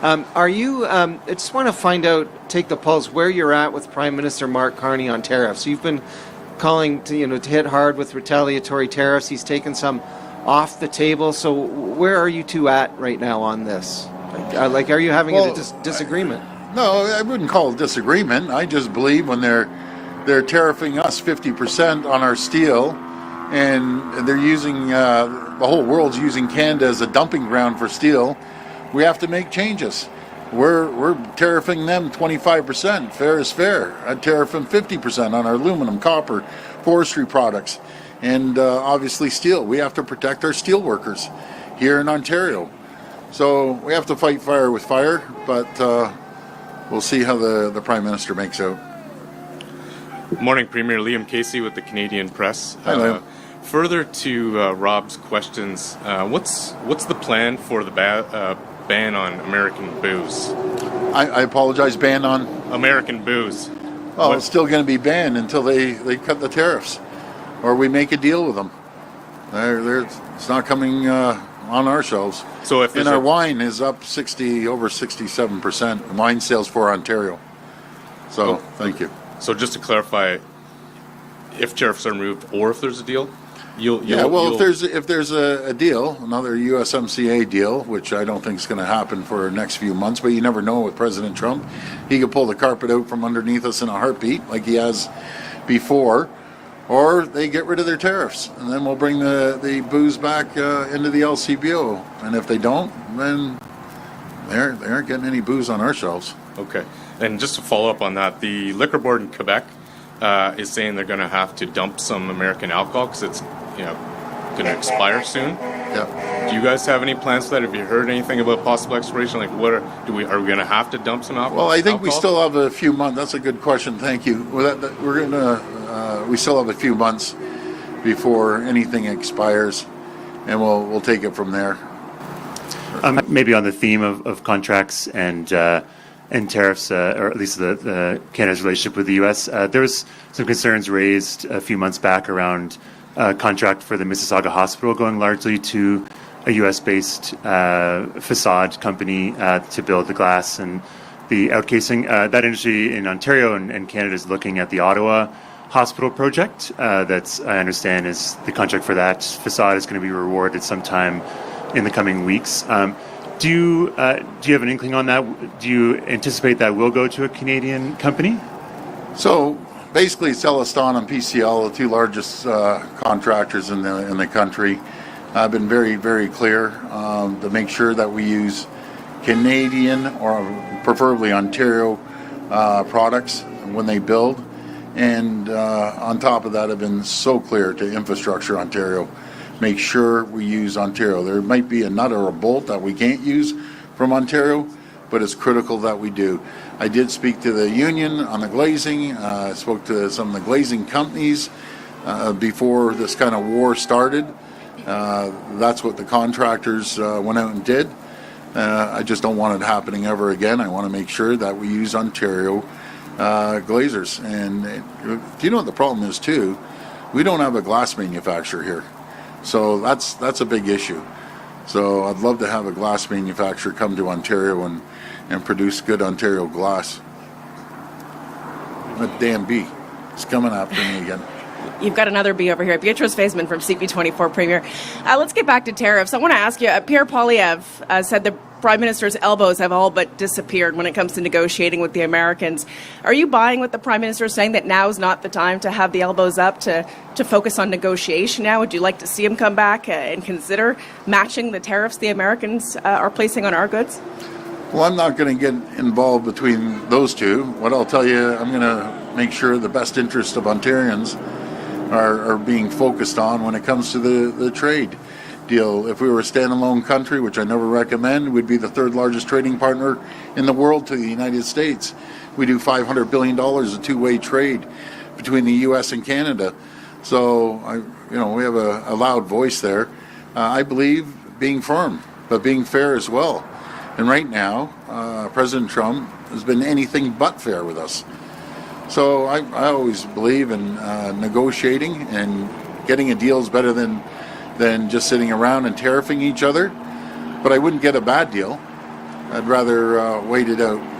Are you? I just want to find out, take the pulse, where you're at with Prime Minister Mark Carney on tariffs. You've been calling to hit hard with retaliatory tariffs. He's taken some off the table. So where are you two at right now on this? Are you having a disagreement? No, I wouldn't call it disagreement. I just believe when they're tariffing us 50% on our steel, and they're using the whole world's using Canada as a dumping ground for steel, we have to make changes. We're tariffing them 25%. Fair is fair. I'd tariff them 50% on our aluminum, copper, forestry products, and obviously steel. We have to protect our steel workers here in Ontario. So we have to fight fire with fire, but we'll see how the Prime Minister makes out. Morning, Premier. Liam Casey with the Canadian Press. Hi, Liam. Further to Rob's questions, what's the plan for the ban on American booze? I apologize, ban on? American booze. Well, it's still going to be banned until they cut the tariffs, or we make a deal with them. It's not coming on our shelves. So if our wine is up over 67%. Wine sales for Ontario. So thank you. So just to clarify, if tariffs are removed or if there's a deal, if there's a deal, another USMCA deal, which I don't think is going to happen for the next few months, but you never know with President Trump. He could pull the carpet out from underneath us in a heartbeat like he has before, or they get rid of their tariffs, and then we'll bring the booze back into the LCBO. And if they don't, then they aren't getting any booze on our shelves. Okay. And just to follow up on that, the Liquor Board in Quebec is saying they're going to have to dump some American alcohol because it's going to expire soon. Yeah. Do you guys have any plans for that? Have you heard anything about possible expiration? Like, are we going to have to dump some alcohol? Well, I think we still have a few months. That's a good question. Thank you. We still have a few months before anything expires, and we'll take it from there. Maybe on the theme of contracts and tariffs, or at least the Canada's relationship with the U.S., there was some concerns raised a few months back around a contract for the Mississauga Hospital going largely to a U.S.-based facade company to build the glass and the outcasing. That industry in Ontario and Canada is looking at the Ottawa Hospital project. That's, I understand, is the contract for that facade is going to be rewarded sometime in the coming weeks. Do you have an inkling on that? Do you anticipate that will go to a Canadian company? So basically, Celestin and PCL, the two largest contractors in the country, have been very, very clear to make sure that we use Canadian or preferably Ontario products when they build. And on top of that, have been so clear to Infrastructure Ontario. Make sure we use Ontario. There might be a nut or a bolt that we can't use from Ontario, but it's critical that we do. I did speak to the union on the glazing. I spoke to some of the glazing companies before this kind of war started. That's what the contractors went out and did. I just don't want it happening ever again. I want to make sure that we use Ontario glazers. And do you know what the problem is too? We don't have a glass manufacturer here. So that's a big issue. So I'd love to have a glass manufacturer come to Ontario and produce good Ontario glass. That damn bee is coming after me again. You've got another bee over here. Beatrice Faisman from CP24 Premier. Let's get back to tariffs. I want to ask you, Pierre Poilievre said the Prime Minister's elbows have all but disappeared when it comes to negotiating with the Americans. Are you buying what the Prime Minister is saying, that now is not the time to have the elbows up to focus on negotiation now? Would you like to see him come back and consider matching the tariffs the Americans are placing on our goods? Well, I'm not going to get involved between those two. What I'll tell you, I'm going to make sure the best interests of Ontarians are being focused on when it comes to the trade deal. If we were a standalone country, which I never recommend, we'd be the third largest trading partner in the world to the United States. We do $500 billion of two-way trade between the U.S. and Canada. So, we have a loud voice there. I believe being firm, but being fair as well. And right now, President Trump has been anything but fair with us. So I always believe in negotiating, and getting a deal is better than just sitting around and tariffing each other. But I wouldn't get a bad deal. I'd rather wait it out.